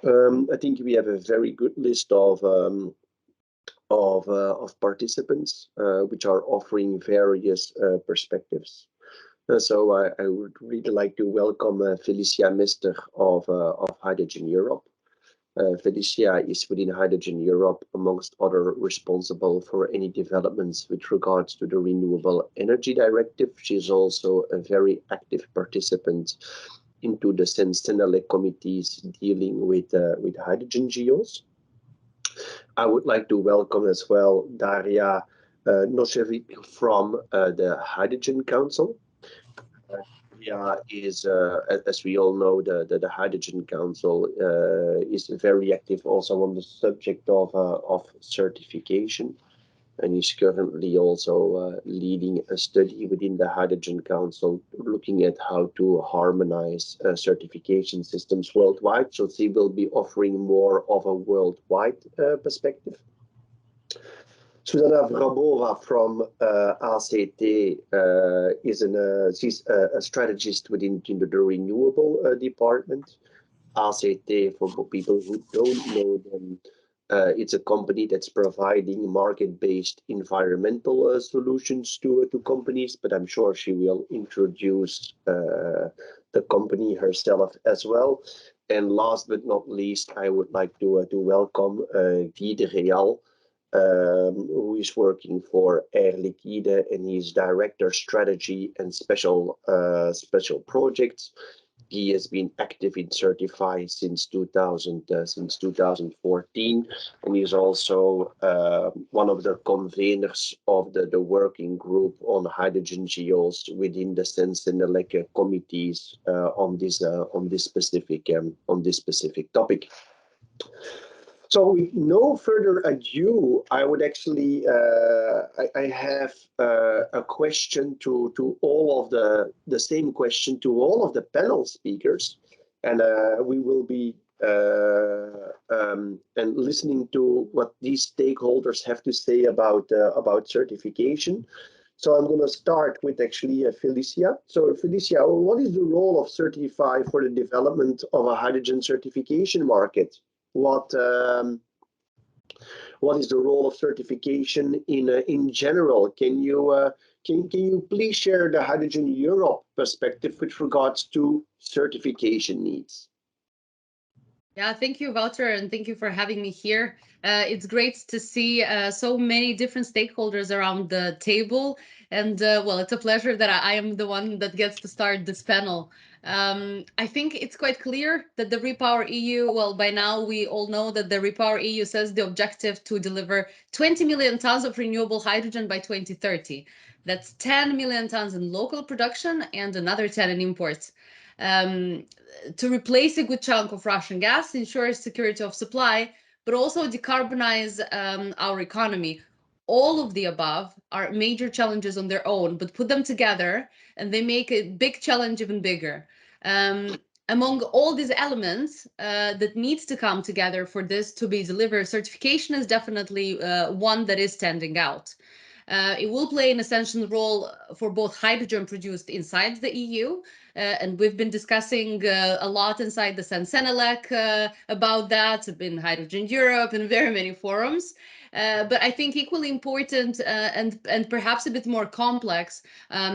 I think we have a very good list of participants which are offering various perspectives. So I would really like to welcome Felicia Mester of Hydrogen Europe. Felicia is within Hydrogen Europe, amongst other, responsible for any developments with regards to the Renewable Energy Directive. She is also a very active participant into the Sensenele committees dealing with hydrogen GOs. I would like to welcome as well Daria Nochevnik from the Hydrogen Council. Daria is, as we all know, the Hydrogen Council is very active also on the subject of certification, and is currently also leading a study within the Hydrogen Council looking at how to harmonize certification systems worldwide. So she will be offering more of a worldwide perspective. Zuzana Vrbova from ACT she's a strategist within the Renewable department. ACT, for people who don't know them, it's a company that's providing market-based environmental solutions to companies, but I'm sure she will introduce the company herself as well. And last but not least, I would like to welcome Guy de Real, who is working for Liquide, and he's Director Strategy and Special Projects. He has been active in CertifHy since 2014, and he's also one of the conveners of the working group on hydrogen GOs within the Sensenele committees on this specific topic. So with no further ado, I would actually, I have a question to all of the same question to all of the panel speakers, and we will be and listening to what these stakeholders have to say about certification. So I'm going to start with actually Felicia. So Felicia, what is the role of CertifHy for the development of a hydrogen certification market? What is the role of certification in general? Can you please share the Hydrogen Europe perspective with regards to certification needs? Yeah, thank you, Wouter, and thank you for having me here. It's great to see so many different stakeholders around the table, and well, it's a pleasure that I am the one that gets to start this panel. I think it's quite clear that the Repower EU, well, by now we all know that the Repower EU says the objective to deliver 20 million tons of renewable hydrogen by 2030. That's 10 million tons in local production and another 10 in imports. To replace a good chunk of Russian gas, ensure security of supply, but also decarbonize our economy. All of the above are major challenges on their own, but put them together and they make a big challenge even bigger. Among all these elements that needs to come together for this to be delivered, certification is definitely one that is standing out. It will play an essential role for both hydrogen produced inside the EU, and we've been discussing a lot inside the Sensenele about that, in Hydrogen Europe, and very many forums. But I think equally important and perhaps a bit more complex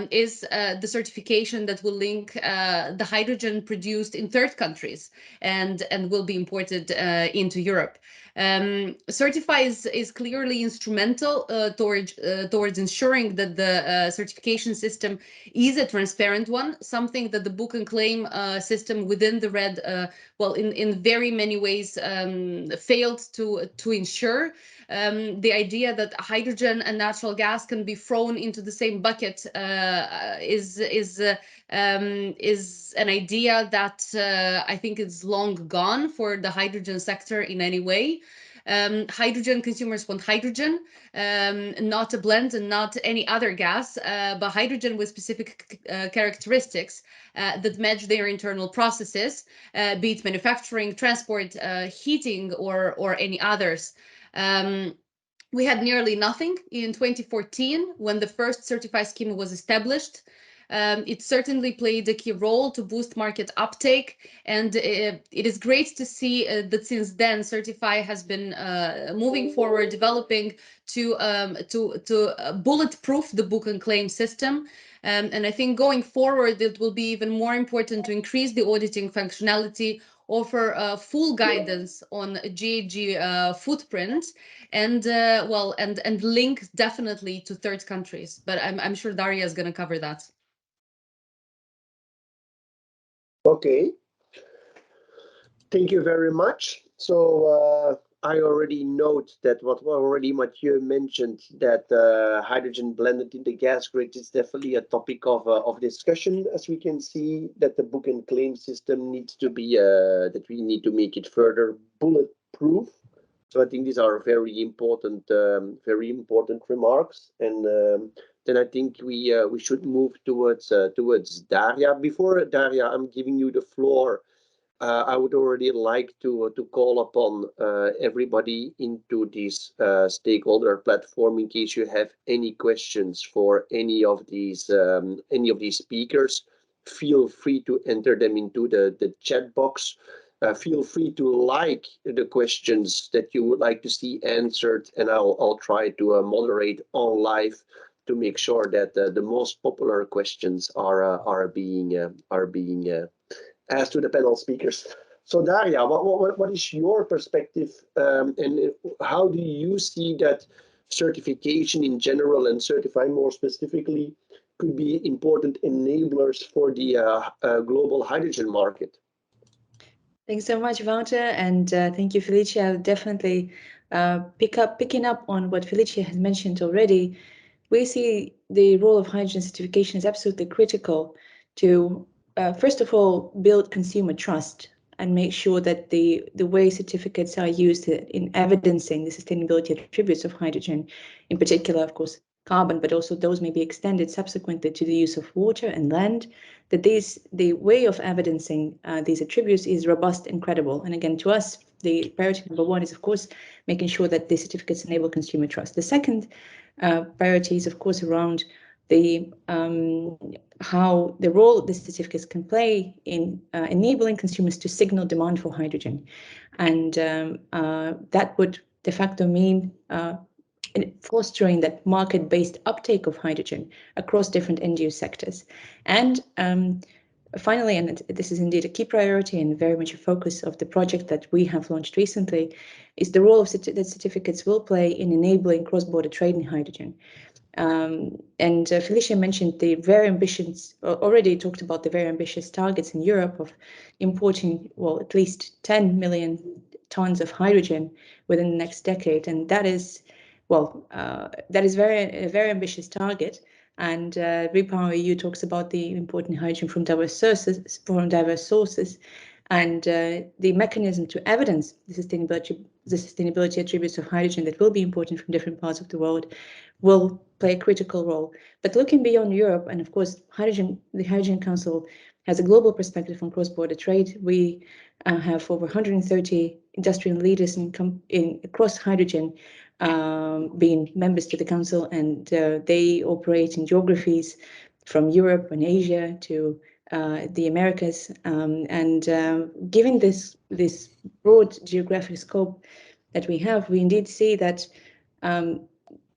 is the certification that will link the hydrogen produced in third countries and will be imported into Europe. CertifHy is clearly instrumental towards ensuring that the certification system is a transparent one, something that the book and claim system within the RED, well, in very many ways failed to ensure. The idea that hydrogen and natural gas can be thrown into the same bucket is an idea that I think is long gone for the hydrogen sector in any way. Hydrogen consumers want hydrogen, not a blend and not any other gas, but hydrogen with specific characteristics that match their internal processes, be it manufacturing, transport, heating, or any others. We had nearly nothing in 2014 when the first CertifHy scheme was established. It certainly played a key role to boost market uptake, and it is great to see that since then CertifHy has been moving forward, developing to bulletproof the book and claim system. And I think going forward, it will be even more important to increase the auditing functionality, offer full guidance on GHG footprint, and and link definitely to third countries. But I'm sure Daria is going to cover that. Okay. Thank you very much. So I already note that what already Mathieu mentioned, that hydrogen blended in the gas grid is definitely a topic of discussion. As we can see, that the book and claim system needs to be that we need to make it further bulletproof. So I think these are very important remarks. And then I think we should move towards Daria. Before Daria, I'm giving you the floor. I would already like to call upon everybody into this stakeholder platform in case you have any questions for any of these speakers. Feel free to enter them into the chat box. Feel free to like the questions that you would like to see answered, and I'll try to moderate on live to make sure that the most popular questions are being asked to the panel speakers. So Daria, what is your perspective, and how do you see that certification in general and CertifHy more specifically could be important enablers for the global hydrogen market? Thanks so much, Wouter, and thank you, Felicia. I'll definitely picking up on what Felicia has mentioned already. We see the role of hydrogen certification as absolutely critical to, first of all, build consumer trust and make sure that the way certificates are used in evidencing the sustainability attributes of hydrogen, in particular, of course, carbon, but also those may be extended subsequently to the use of water and land, that the way of evidencing these attributes is robust and credible. And again, to us, the priority number one is, of course, making sure that the certificates enable consumer trust. The second priority is, of course, around the how the role the certificates can play in enabling consumers to signal demand for hydrogen. And that would de facto mean fostering that market-based uptake of hydrogen across different end-use sectors. And finally, and this is indeed a key priority and very much a focus of the project that we have launched recently, is the role that certificates will play in enabling cross-border trade in hydrogen. And Felicia mentioned the very ambitious, already talked about the very ambitious targets in Europe of importing, well, at least 10 million tons of hydrogen within the next decade. And that is, well, that is a very ambitious target. And Repower EU talks about the important hydrogen from diverse sources, and the mechanism to evidence the sustainability attributes of hydrogen that will be imported from different parts of the world will play a critical role. But looking beyond Europe, and of course, the Hydrogen Council has a global perspective on cross-border trade. We have over 130 industrial leaders across hydrogen being members to the Council, and they operate in geographies from Europe and Asia to the Americas. Given this broad geographic scope that we have, we indeed see that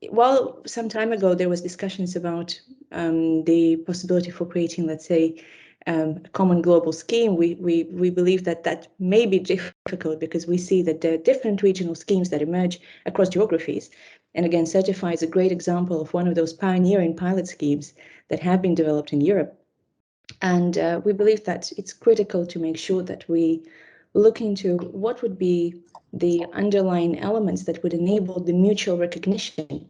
while some time ago there was discussions about the possibility for creating, let's say, a common global scheme, we believe that may be difficult because we see that there are different regional schemes that emerge across geographies. And again, CertifHy is a great example of one of those pioneering pilot schemes that have been developed in Europe. And we believe that it's critical to make sure that we look into what would be the underlying elements that would enable the mutual recognition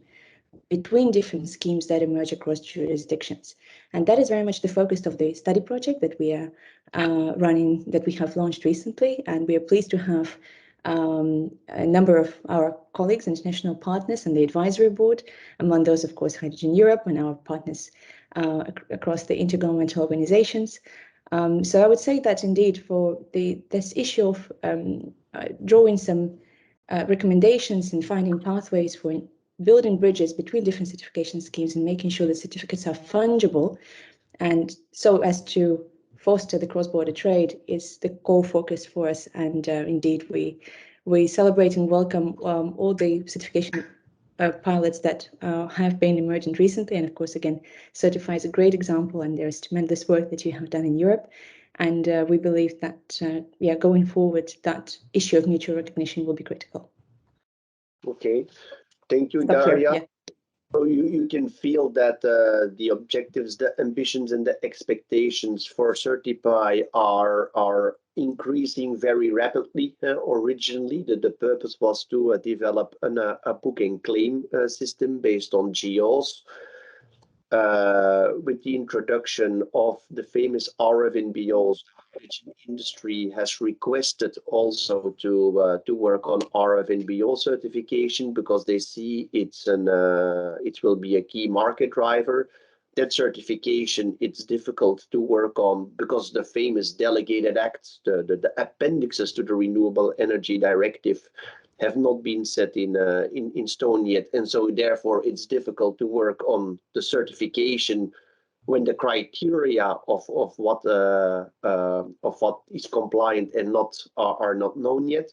between different schemes that emerge across jurisdictions. And that is very much the focus of the study project that we are running, that we have launched recently. And we are pleased to have a number of our colleagues, international partners, and the advisory board, among those, of course, Hydrogen Europe and our partners across the intergovernmental organizations. So I would say that indeed for this issue of drawing some recommendations and finding pathways for building bridges between different certification schemes and making sure that certificates are fungible And so as to foster the cross-border trade is the core focus for us. And indeed, we celebrate and welcome all the certification pilots that have been emergent recently. And of course, again, CertifHy is a great example, and there's tremendous work that you have done in Europe. And we believe that, going forward, that issue of mutual recognition will be critical. Okay, thank you, Stop Daria. here, yeah. So you can feel that the objectives, the ambitions, and the expectations for CertifHy are increasing very rapidly. Originally, the purpose was to develop a book and claim system based on GOs. With the introduction of the famous RFNBOs, the hydrogen industry has requested also to work on RFNBO certification because they see it will be a key market driver. That certification, it's difficult to work on because the famous delegated acts, the appendixes to the Renewable Energy Directive, have not been set in stone yet, and so therefore it's difficult to work on the certification when the criteria of what is compliant and not are not known yet.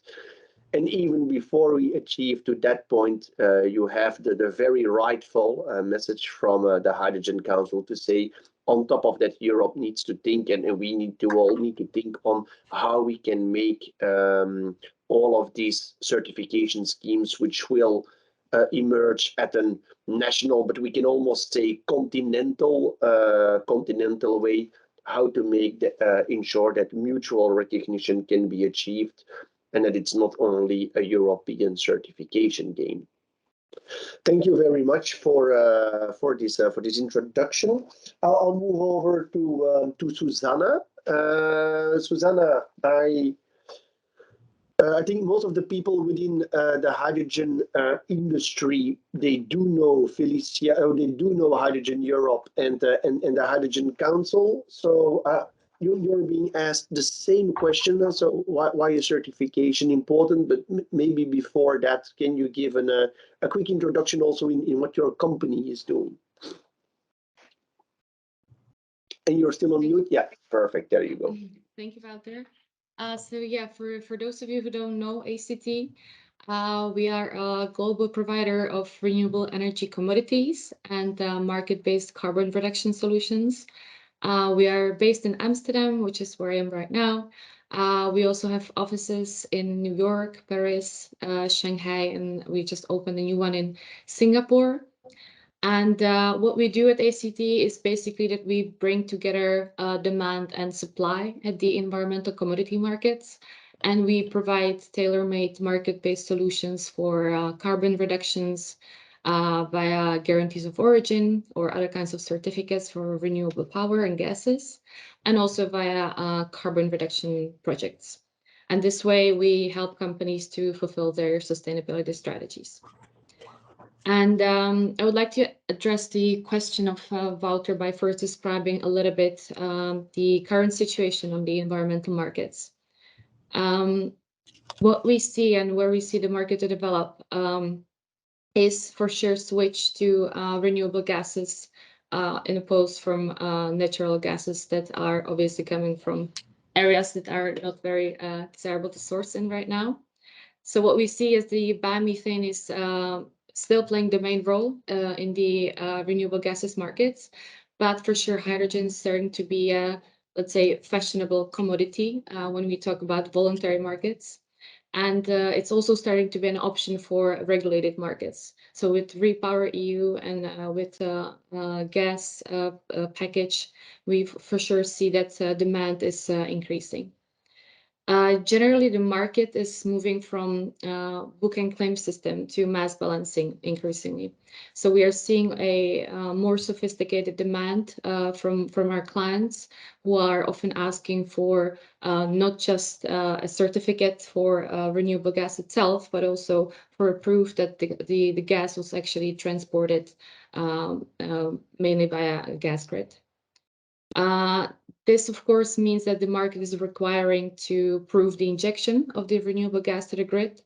And even before we achieve to that point, you have the very rightful message from the Hydrogen Council to say, on top of that, Europe needs to think, and we all need to think on how we can make all of these certification schemes, which will emerge at a national, but we can almost say continental way, how to make ensure that mutual recognition can be achieved, and that it's not only a European certification game. Thank you very much for this introduction. I'll move over to Zuzana. Zuzana, I think most of the people within the hydrogen industry, they do know Felicia, or they do know Hydrogen Europe and the Hydrogen Council. So you're being asked the same question. So why is certification important? But maybe before that, can you give a quick introduction also in what your company is doing? And you're still on mute? Yeah, perfect. There you go. Thank you, Wouter. So yeah, for those of you who don't know ACT, we are a global provider of renewable energy commodities and market-based carbon reduction solutions. We are based in Amsterdam, which is where I am right now. We also have offices in New York, Paris, Shanghai, and we just opened a new one in Singapore. And what we do at ACT is basically that we bring together demand and supply at the environmental commodity markets. And we provide tailor-made market-based solutions for carbon reductions via guarantees of origin or other kinds of certificates for renewable power and gases, and also via carbon reduction projects. And this way, we help companies to fulfill their sustainability strategies. And I would like to address the question of Wouter by first describing a little bit the current situation on the environmental markets. What we see and where we see the market to develop is for sure switch to renewable gases in opposed from natural gases that are obviously coming from areas that are not very desirable to source in right now. So what we see is the biomethane is still playing the main role in the renewable gases markets, but for sure hydrogen is starting to be a, let's say, fashionable commodity when we talk about voluntary markets. And it's also starting to be an option for regulated markets. So with Repower EU and with gas package, we for sure see that demand is increasing. Generally, the market is moving from book and claim system to mass balancing increasingly. So we are seeing a more sophisticated demand from our clients who are often asking for not just a certificate for renewable gas itself, but also for a proof that the gas was actually transported mainly via a gas grid. This, of course, means that the market is requiring to prove the injection of the renewable gas to the grid.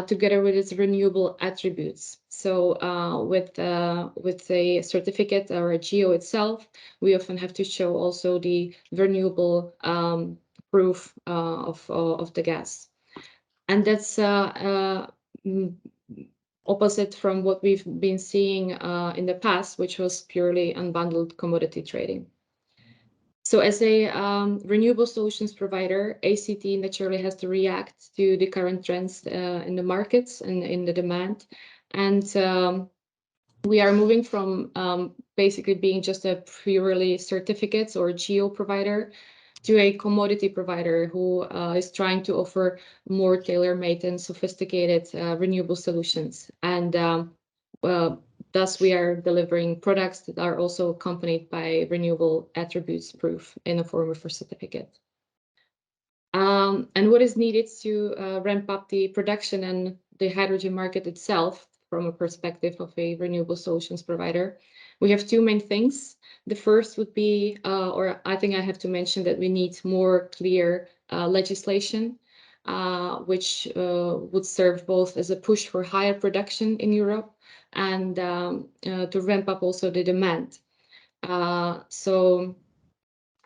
together with its renewable attributes. So with a certificate or a GO itself, we often have to show also the renewable proof of the gas. And that's opposite from what we've been seeing in the past, which was purely unbundled commodity trading. So as a renewable solutions provider, ACT naturally has to react to the current trends in the markets and in the demand. And we are moving from basically being just a purely certificates or GO provider to a commodity provider who is trying to offer more tailor-made and sophisticated renewable solutions. And thus, we are delivering products that are also accompanied by renewable attributes proof in the form of a certificate. And what is needed to ramp up the production and the hydrogen market itself from a perspective of a renewable solutions provider? We have two main things. The first would be, or I think I have to mention that we need more clear legislation, which would serve both as a push for higher production in Europe and to ramp up also the demand.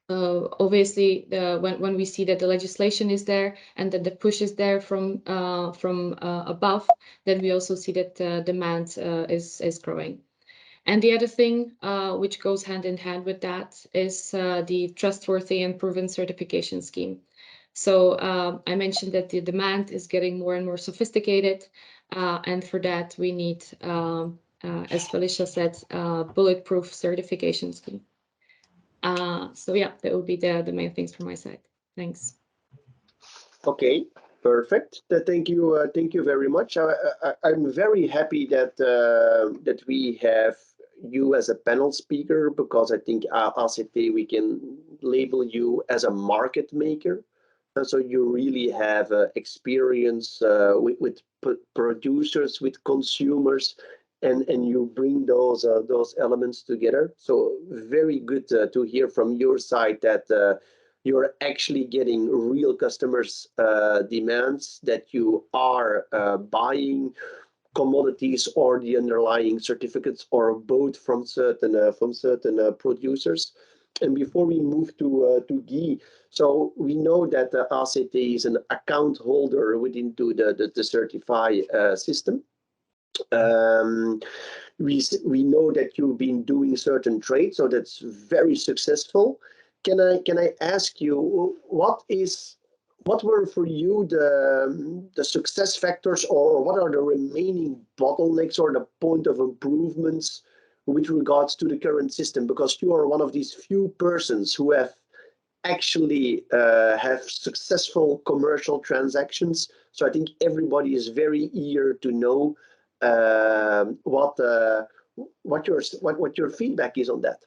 Obviously, when we see that the legislation is there and that the push is there from above, then we also see that demand is growing. And the other thing which goes hand in hand with that is the trustworthy and proven certification scheme. So I mentioned that the demand is getting more and more sophisticated, and for that we need, as Felicia said, bulletproof certification scheme. So yeah, that would be the main things from my side. Thanks. Okay, perfect. Thank you very much. I'm very happy that that we have you as a panel speaker, because I think ACT, we can label you as a market maker. And so you really have experience with producers, with consumers, and you bring those elements together. So very good to hear from your side that you're actually getting real customers' demands, that you are buying commodities or the underlying certificates or both from certain producers. And before we move to Guy, so we know that ACT is an account holder within the CertifHy system. We know that you've been doing certain trades, so that's very successful. Can I ask you what were for you the success factors, or what are the remaining bottlenecks or the point of improvements with regards to the current system? Because you are one of these few persons who have actually have successful commercial transactions. So I think everybody is very eager to know what your feedback is on that.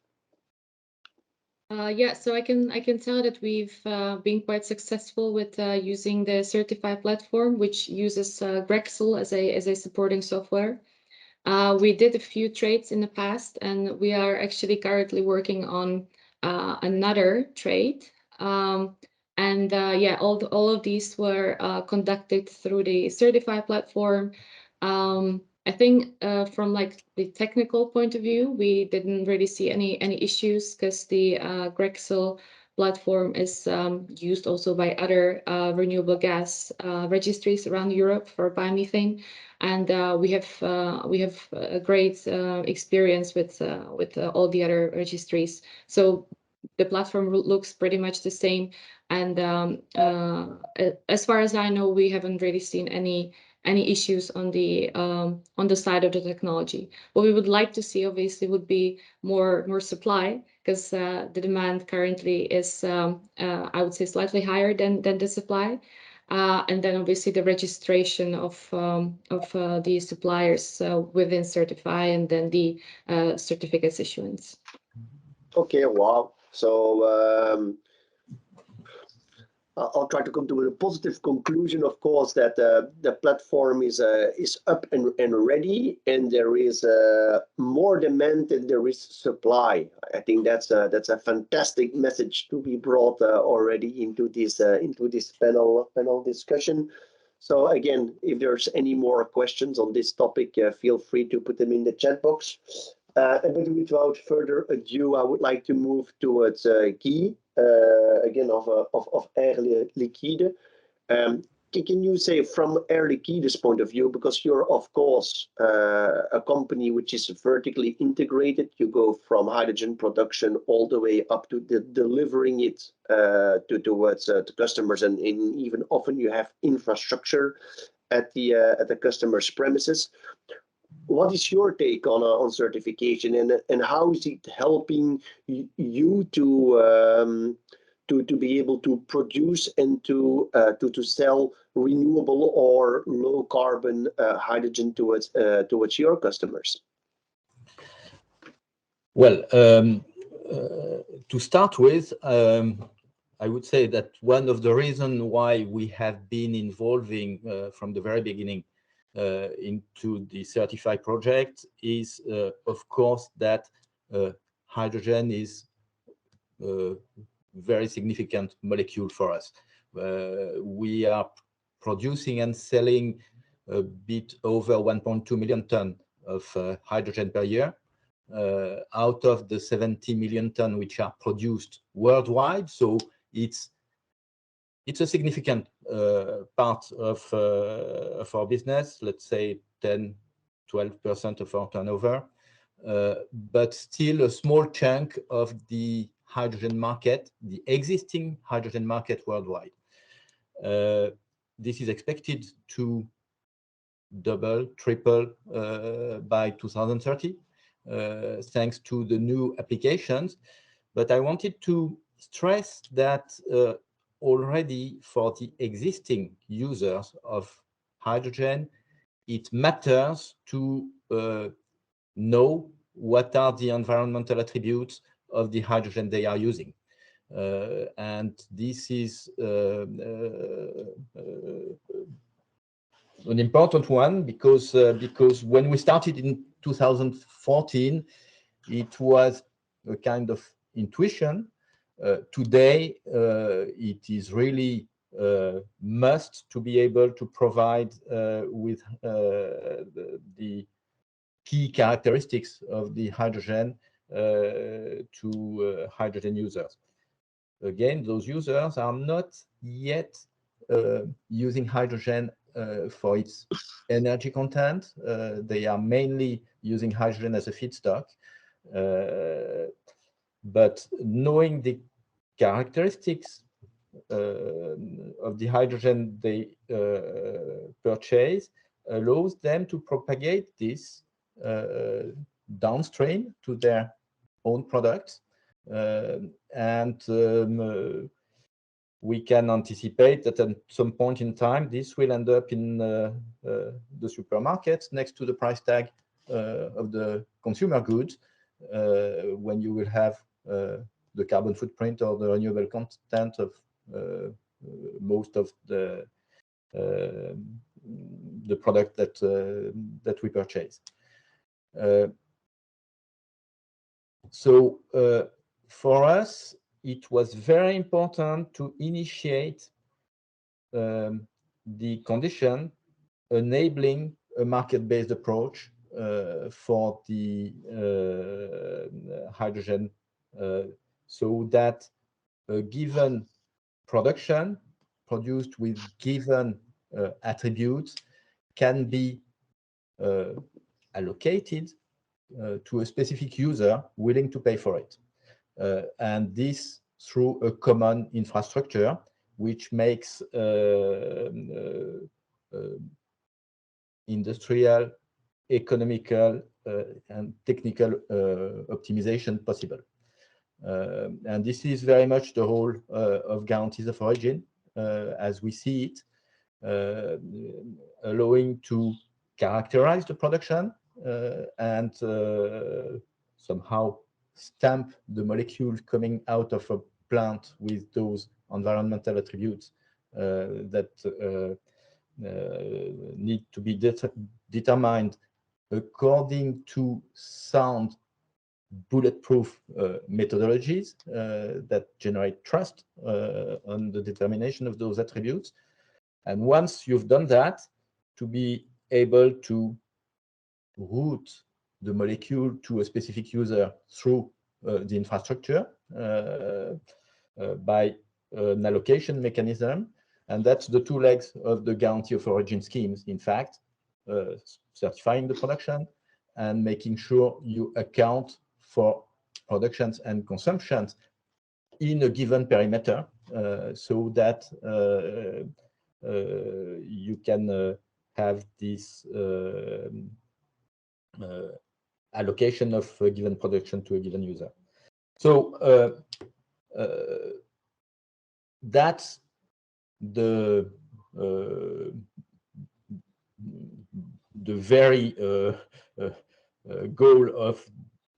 Yeah, so I can tell that we've been quite successful with using the CertifHy platform, which uses Grexel as a supporting software. We did a few trades in the past, and we are actually currently working on another trade. Yeah, all of these were conducted through the CertifHy platform. I think from like the technical point of view, we didn't really see any issues, because the Grexel platform is used also by other renewable gas registries around Europe for biomethane, and we have a great experience with all the other registries. So the platform looks pretty much the same, and as far as I know, we haven't really seen any issues on the side of the technology. What we would like to see, obviously, would be more supply, because the demand currently is, I would say, slightly higher than the supply, and then obviously the registration of the suppliers within CertifHy, and then the certificates issuance. Okay, wow. So I'll try to come to a positive conclusion, of course, that the platform is up and ready, and there is more demand than there is supply. I think that's a fantastic message to be brought already into this panel discussion. So again, if there's any more questions on this topic, feel free to put them in the chat box. And without further ado, I would like to move towards Guy, again of Air Liquide. Can you say from Air Liquide's point of view, because you're of course a company which is vertically integrated, you go from hydrogen production all the way up to delivering it towards to customers, and even often you have infrastructure at the customer's premises. What is your take on certification, and how is it helping you to be able to produce and to sell renewable or low carbon hydrogen towards your customers? Well, to start with, I would say that one of the reasons why we have been involving from the very beginning into the CertifHy project is, of course, that hydrogen is very significant molecule for us. We are producing and selling a bit over 1.2 million tons of hydrogen per year, out of the 70 million tons which are produced worldwide. So it's a significant part of our business, let's say 10–12% of our turnover, but still a small chunk of the hydrogen market, the existing hydrogen market worldwide. This is expected to double, triple by 2030, thanks to the new applications. But I wanted to stress that already for the existing users of hydrogen, it matters to know what are the environmental attributes of the hydrogen they are using. And this is an important one because when we started in 2014, it was a kind of intuition. Today, it is really must to be able to provide with the key characteristics of the hydrogen to hydrogen users. Again, those users are not yet using hydrogen for its energy content. They are mainly using hydrogen as a feedstock. But knowing the characteristics of the hydrogen they purchase allows them to propagate this downstream to their own products. And we can anticipate that at some point in time, this will end up in the supermarkets next to the price tag of the consumer goods, when you will have the carbon footprint or the renewable content of most of the product that we purchase. So for us, it was very important to initiate the condition enabling a market-based approach for the hydrogen, so that a given production produced with given attributes can be allocated to a specific user willing to pay for it. And this through a common infrastructure, which makes industrial, economical, and technical optimization possible. And this is very much the role of guarantees of origin, as we see it, allowing to characterize the production and somehow stamp the molecule coming out of a plant with those environmental attributes that need to be determined according to sound bulletproof methodologies that generate trust on the determination of those attributes. And once you've done that, to be able to route the molecule to a specific user through the infrastructure by an allocation mechanism. And that's the two legs of the guarantee of origin schemes, in fact, certifying the production and making sure you account for productions and consumptions in a given perimeter, so that you can have this allocation of a given production to a given user. So that's the very goal of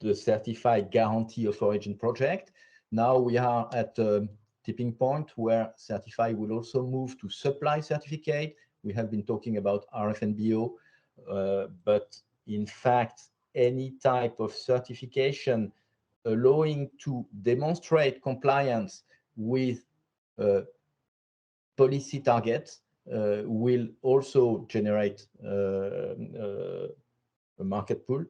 the CertifHy Guarantee of Origin project. Now we are at a tipping point where CertifHy will also move to supply certificate. We have been talking about RFNBO, but in fact, any type of certification allowing to demonstrate compliance with policy targets will also generate a market pool,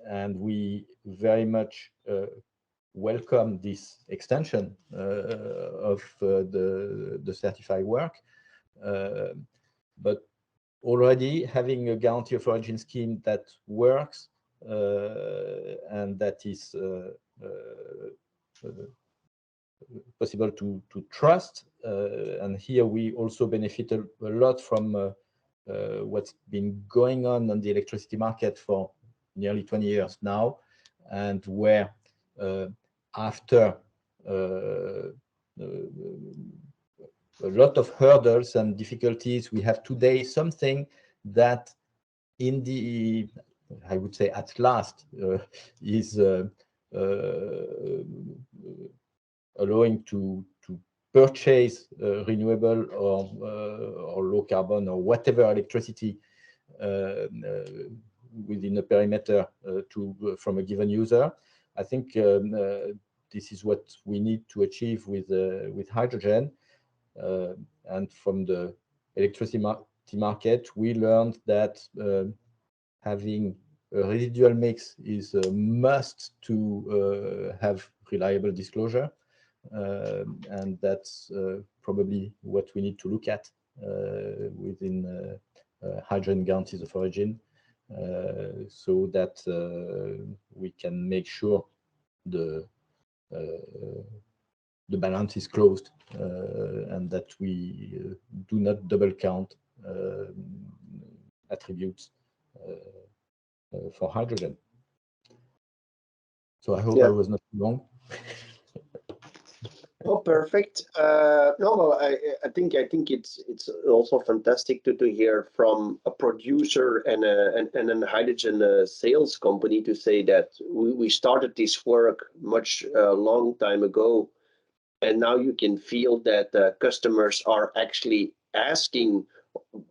and we very much welcome this extension of the CertifHy work. But already having a guarantee of origin scheme that works and that is possible to trust, and here we also benefited a lot from what's been going on the electricity market for nearly 20 years now, and where after a lot of hurdles and difficulties, we have today something that in the, I would say at last, is allowing to purchase renewable or low carbon or whatever electricity within a perimeter from a given user. I think this is what we need to achieve with hydrogen. And from the electricity market, we learned that having a residual mix is a must to have reliable disclosure. And that's probably what we need to look at within hydrogen guarantees of origin, so that we can make sure the balance is closed, and that we do not double count attributes for hydrogen. So I hope I was not wrong. Oh, perfect. No, well, I think it's also fantastic to hear from a producer and a hydrogen sales company to say that we started this work much long time ago, and now you can feel that customers are actually asking.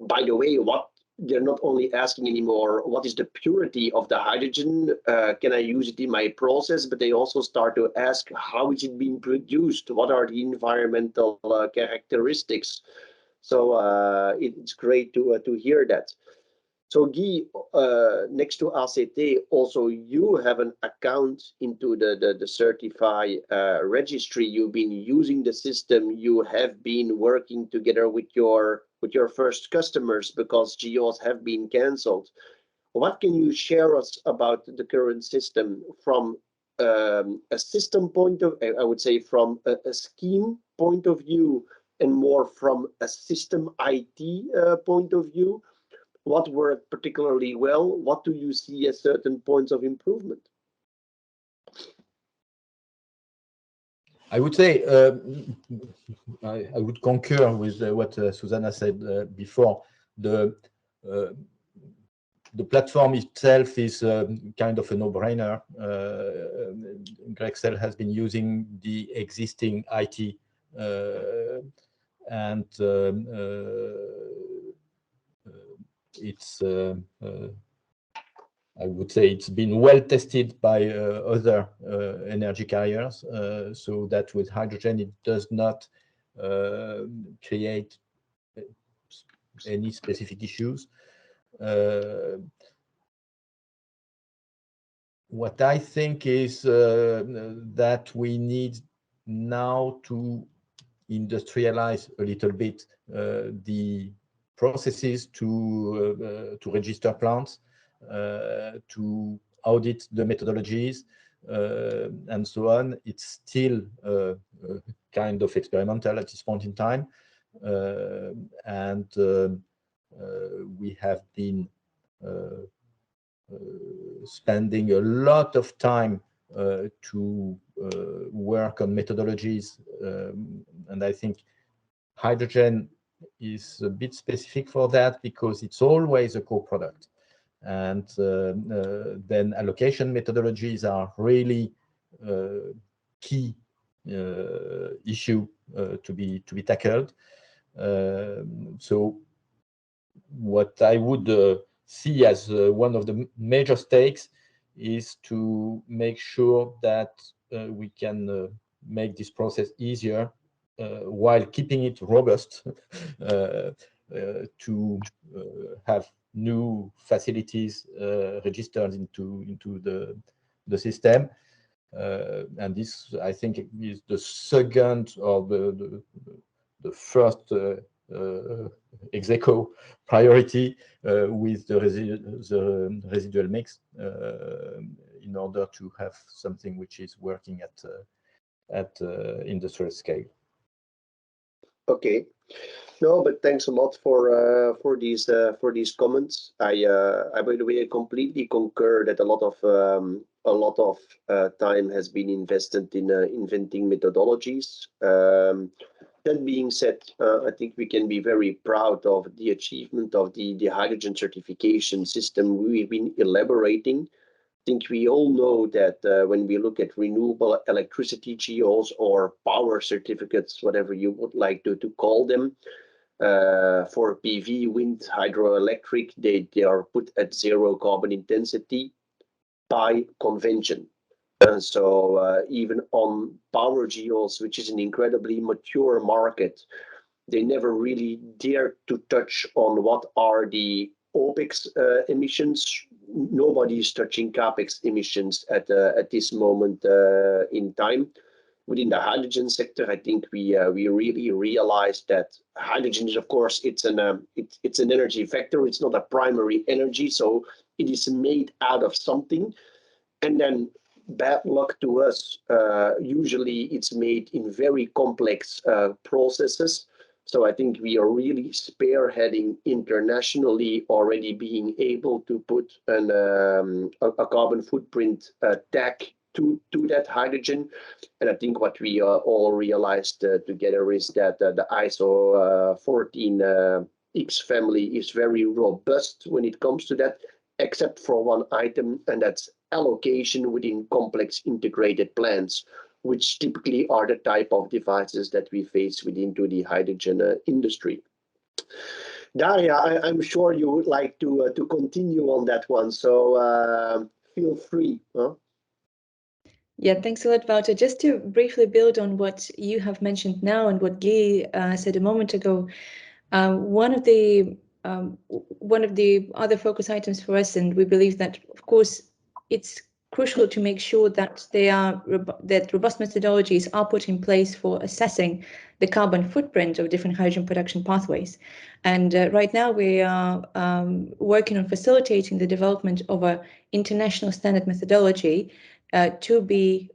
By the way, what they're not only asking anymore, what is the purity of the hydrogen? Can I use it in my process? But they also start to ask, how is it being produced? What are the environmental characteristics? So it's great to hear that. So Guy, next to ACT, also you have an account into the CertifHy registry. You've been using the system. You have been working together with your first customers because GOs have been cancelled. What can you share us about the current system from a system point of, I would say, from a scheme point of view, and more from a system IT point of view? What worked particularly well? What do you see as certain points of improvement? I would say I would concur with what Zuzana said before. The platform itself is kind of a no-brainer. Grexel has been using the existing IT, and it's I would say it's been well tested by other energy carriers, so that with hydrogen it does not create any specific issues. What I think is that we need now to industrialize a little bit the processes to register plants, to audit the methodologies, and so on. It's still kind of experimental at this point in time, and we have been spending a lot of time to work on methodologies, and I think hydrogen is a bit specific for that because it's always a co-product, and then allocation methodologies are really key issue to be tackled. So what I would see as one of the major stakes is to make sure that we can make this process easier while keeping it robust to have new facilities registered into the system. And this, I think, is the second or the first execo priority with the residual mix in order to have something which is working at industrial scale. Okay. No, but thanks a lot for these comments. I by the way, I completely concur that a lot of time has been invested in inventing methodologies. That being said, I think we can be very proud of the achievement of the hydrogen certification system we've been elaborating. I think we all know that when we look at renewable electricity GOs or power certificates, whatever you would like to call them, for PV, wind, hydroelectric, they are put at 0 carbon intensity by convention. And so even on power GOs, which is an incredibly mature market, they never really dare to touch on what are the OPEX emissions. Nobody is touching CAPEX emissions at this moment in time. Within the hydrogen sector, I think we really realized that hydrogen is, of course, it's an energy vector. It's not a primary energy, so it is made out of something. And then, bad luck to us, usually it's made in very complex processes. So I think we are really spearheading internationally already being able to put a carbon footprint tag to that hydrogen. And I think what we all realized together is that the ISO 14X family is very robust when it comes to that, except for one item, and that's allocation within complex integrated plants, which typically are the type of devices that we face within the hydrogen industry. Daria, I'm sure you would like to continue on that one, so feel free. Huh? Yeah, thanks a lot, Wouter. Just to briefly build on what you have mentioned now and what Guy said a moment ago, one of the other focus items for us, and we believe that, of course, it's crucial to make sure that that robust methodologies are put in place for assessing the carbon footprint of different hydrogen production pathways. And right now we are working on facilitating the development of an international standard methodology to be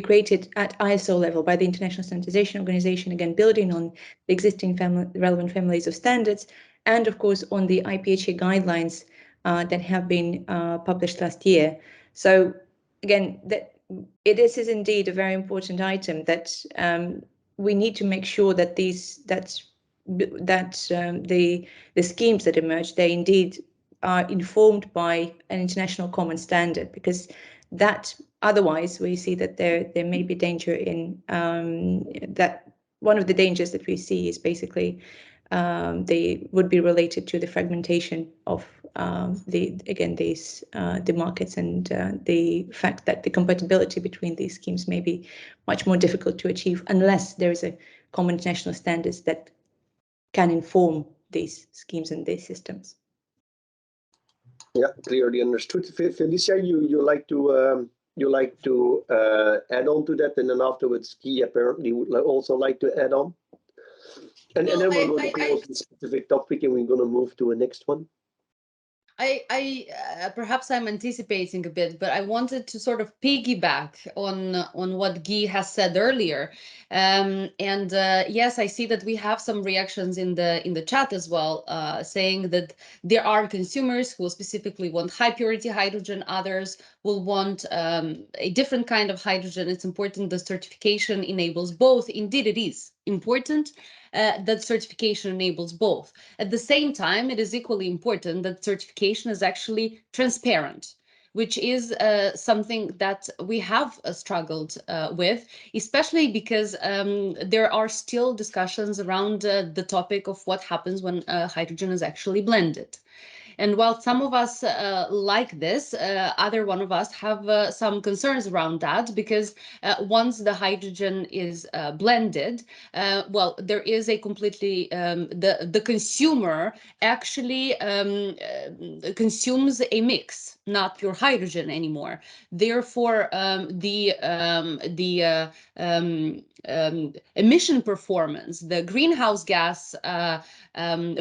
created at ISO level by the International Standardization Organization, again building on the existing relevant families of standards, and of course on the IPHA guidelines that have been published last year. So again, this is indeed a very important item that we need to make sure that the schemes that emerge, they indeed are informed by an international common standard, because that otherwise we see that there may be danger in that. One of the dangers that we see is basically they would be related to the fragmentation of the markets, and the fact that the compatibility between these schemes may be much more difficult to achieve unless there is a common international standards that can inform these schemes and these systems. Yeah, clearly understood. Felicia, you like to add on to that, and then afterwards, Guy apparently would also like to add on. And then we're going to close this specific topic, and we're going to move to a next one. Perhaps I'm anticipating a bit, but I wanted to sort of piggyback on what Guy has said earlier. Yes, I see that we have some reactions in the chat as well, saying that there are consumers who specifically want high purity hydrogen, others will want a different kind of hydrogen. It's important that certification enables both. Indeed, it is important that certification enables both. At the same time, it is equally important that certification is actually transparent, which is something that we have struggled with, especially because there are still discussions around the topic of what happens when hydrogen is actually blended. And while some of us like this, other one of us have some concerns around that, because once the hydrogen is blended, well, there is a completely, the consumer actually consumes a mix, not pure hydrogen anymore. Therefore, the emission performance, the greenhouse gas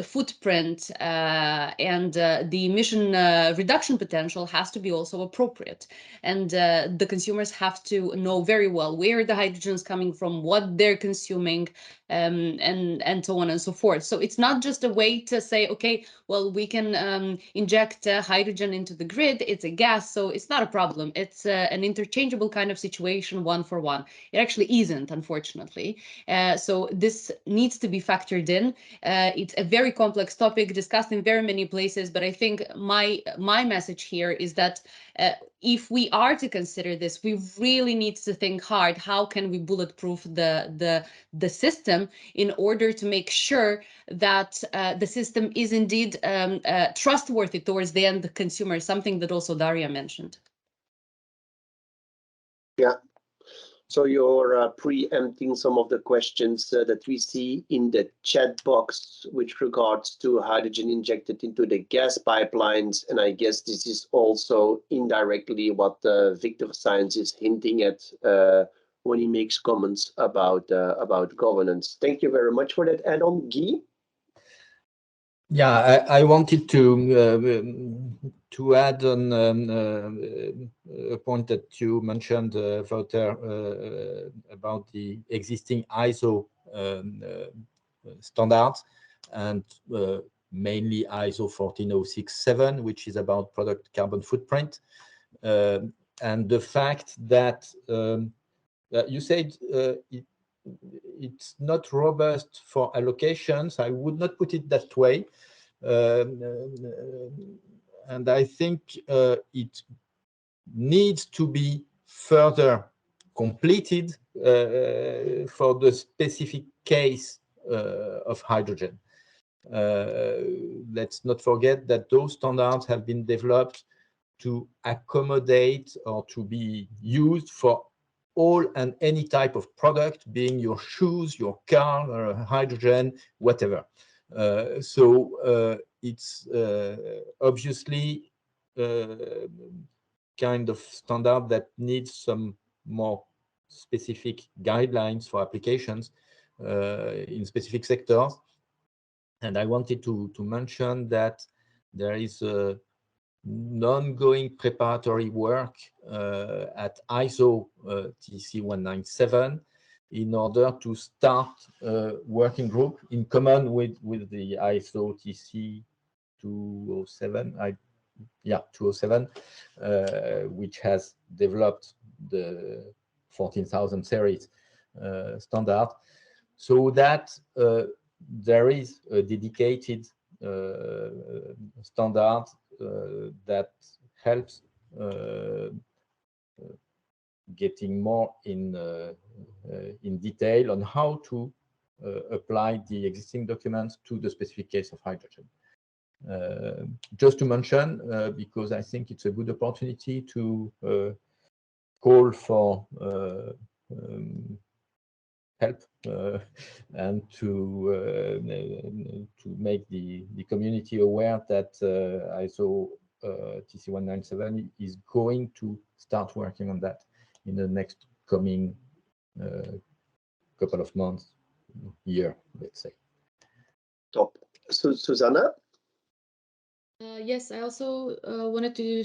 footprint, and the emission reduction potential has to be also appropriate. And the consumers have to know very well where the hydrogen is coming from, what they're consuming, and so on and so forth. So it's not just a way to say, okay, well, we can inject hydrogen into the grid. It's a gas, so it's not a problem. It's an interchangeable kind of situation, one for one. It actually isn't, unfortunately. So this needs to be factored in. It's a very complex topic discussed in very many places, but I think my message here is that if we are to consider this, we really need to think hard. How can we bulletproof the system in order to make sure that the system is indeed trustworthy towards the end consumer, something that also Daria mentioned. Yeah. So you're preempting some of the questions that we see in the chat box with regards to hydrogen injected into the gas pipelines. And I guess this is also indirectly what Victor Science is hinting at when he makes comments about governance. Thank you very much for that add-on, Guy. Yeah, I wanted to add on a point that you mentioned, Wouter, about the existing ISO standards, and mainly ISO 14067, which is about product carbon footprint, and the fact that you said it's not robust for allocations. I would not put it that way. And I think it needs to be further completed for the specific case of hydrogen. Let's not forget that those standards have been developed to accommodate or to be used for all and any type of product, being your shoes, your car, or hydrogen, whatever. So it's obviously kind of standard that needs some more specific guidelines for applications in specific sectors. And I wanted to mention that there is ongoing preparatory work at ISO TC 197 in order to start a working group in common with the ISO TC 207, 207, which has developed the 14,000 series standard, so that there is a dedicated standard that helps getting more in detail on how to apply the existing documents to the specific case of hydrogen. Just to mention, because I think it's a good opportunity to call for help and to make the community aware that ISO TC197 is going to start working on that in the next coming couple of months, year, let's say. Top. So, Zuzana? Yes, I also wanted to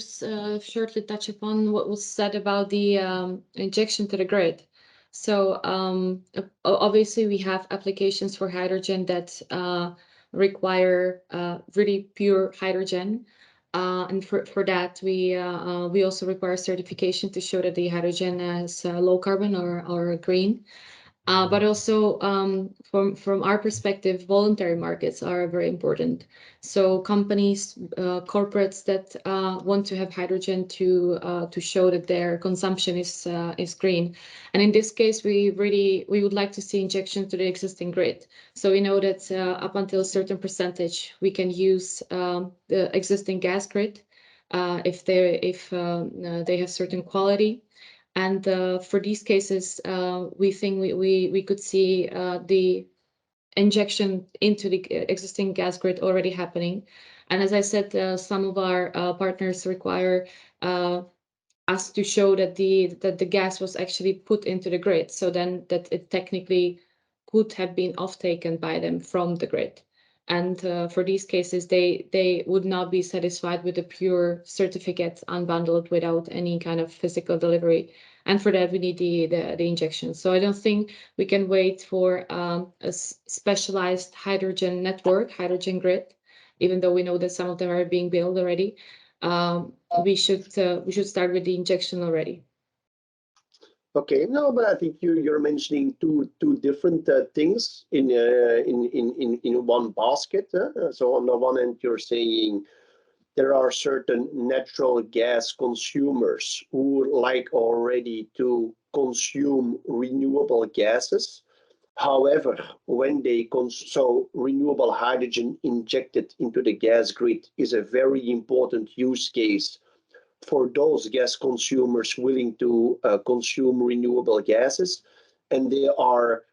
shortly touch upon what was said about the injection to the grid. So obviously we have applications for hydrogen that require really pure hydrogen. And for that, we also require certification to show that the hydrogen is low carbon or green. But also from our perspective, voluntary markets are very important. So companies, corporates that want to have hydrogen to show that their consumption is green. And in this case, we would like to see injection to the existing grid. So we know that up until a certain percentage, we can use the existing gas grid if they have certain quality. And for these cases, we think we could see the injection into the existing gas grid already happening. And as I said, some of our partners require us to show that the gas was actually put into the grid, so then that it technically could have been off-taken by them from the grid. And for these cases, they would not be satisfied with the pure certificate unbundled without any kind of physical delivery. And for that, we need the injection. So I don't think we can wait for a specialized hydrogen network, hydrogen grid, even though we know that some of them are being built already. We should start with the injection already. Okay, no, but I think you're mentioning two different things in one basket. So on the one hand, you're saying there are certain natural gas consumers who like already to consume renewable gases. However, when they so renewable hydrogen injected into the gas grid is a very important use case for those gas consumers willing to consume renewable gases. And they are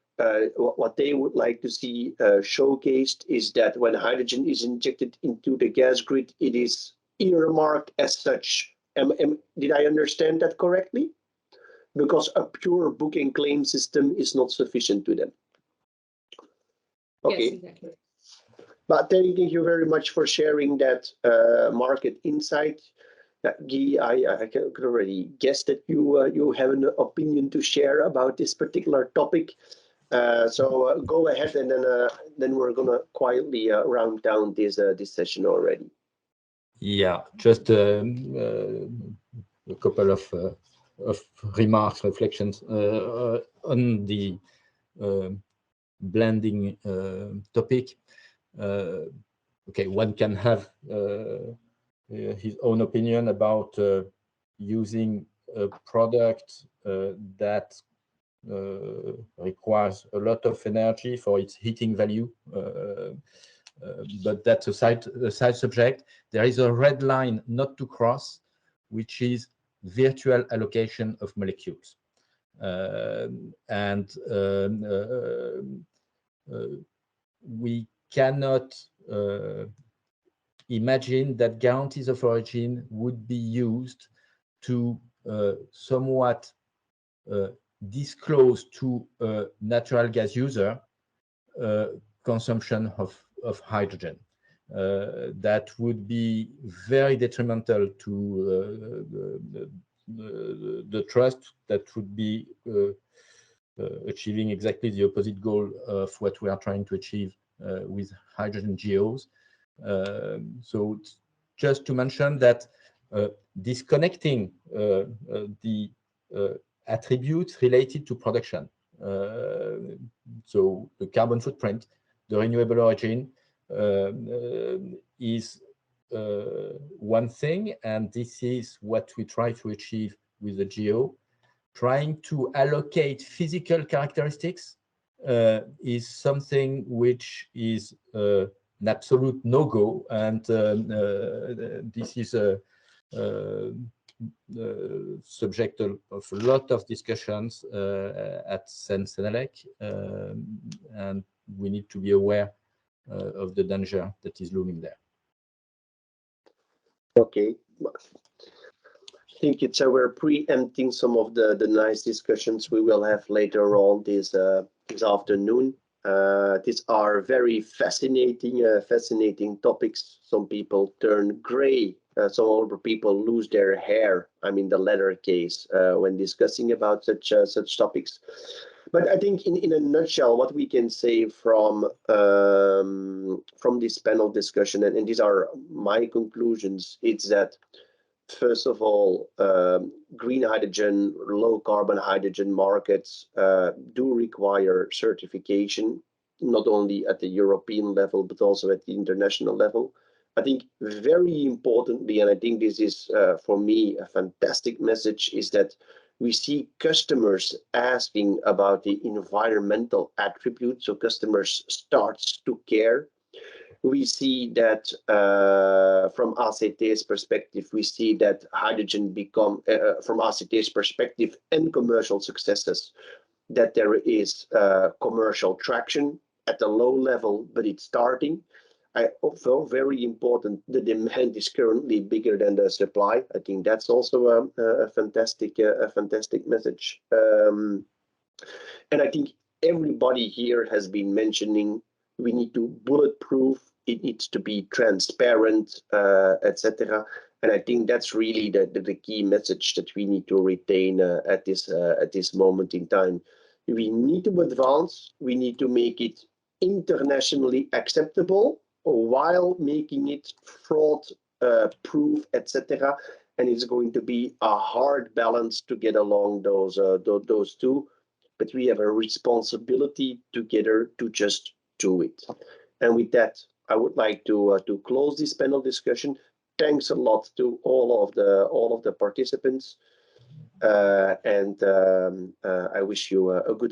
what they would like to see showcased is that when hydrogen is injected into the gas grid, it is earmarked as such. Did I understand that correctly? Because a pure book and claim system is not sufficient to them. Okay. Yes, exactly. But thank you very much for sharing that market insight. Guy, I could already guess that you have an opinion to share about this particular topic. So go ahead, and then we're gonna quietly round down this session already. Yeah, just a couple of remarks, reflections on the blending topic. Okay, one can have his own opinion about using a product that requires a lot of energy for its heating value, but that's a side subject. There is a red line not to cross, which is virtual allocation of molecules. And we cannot imagine that guarantees of origin would be used to somewhat disclose to a natural gas user consumption of hydrogen. That would be very detrimental to the trust that would be achieving exactly the opposite goal of what we are trying to achieve with hydrogen GOs. So just to mention that disconnecting the attributes related to production, so the carbon footprint, the renewable origin is one thing, and this is what we try to achieve with the GO. Trying to allocate physical characteristics is something which is an absolute no-go, and this is subject of a lot of discussions at Senelec, and we need to be aware of the danger that is looming there. Okay. I think it's we're preempting some of the nice discussions we will have later on this afternoon. These are very fascinating topics. Some people turn gray. Some other people lose their hair. I mean, the latter case when discussing about such topics. But I think in a nutshell, what we can say from this panel discussion, and these are my conclusions, it's that first of all, green hydrogen, low carbon hydrogen markets do require certification, not only at the European level, but also at the international level. I think very importantly, and I think this is for me a fantastic message, is that we see customers asking about the environmental attributes, so customers starts to care. We see that from ACT's perspective, we see that hydrogen become, from ACT's perspective and commercial successes, that there is commercial traction at a low level, but it's starting. Also very important, the demand is currently bigger than the supply. I think that's also a fantastic message. And I think everybody here has been mentioning we need to bulletproof, it needs to be transparent, etc. And I think that's really the key message that we need to retain at this moment in time. We need to advance, we need to make it internationally acceptable while making it fraud proof, etc. And it's going to be a hard balance to get along those two. But we have a responsibility together to just do it. And with that, I would like to close this panel discussion. Thanks a lot to all of the participants, and I wish you a good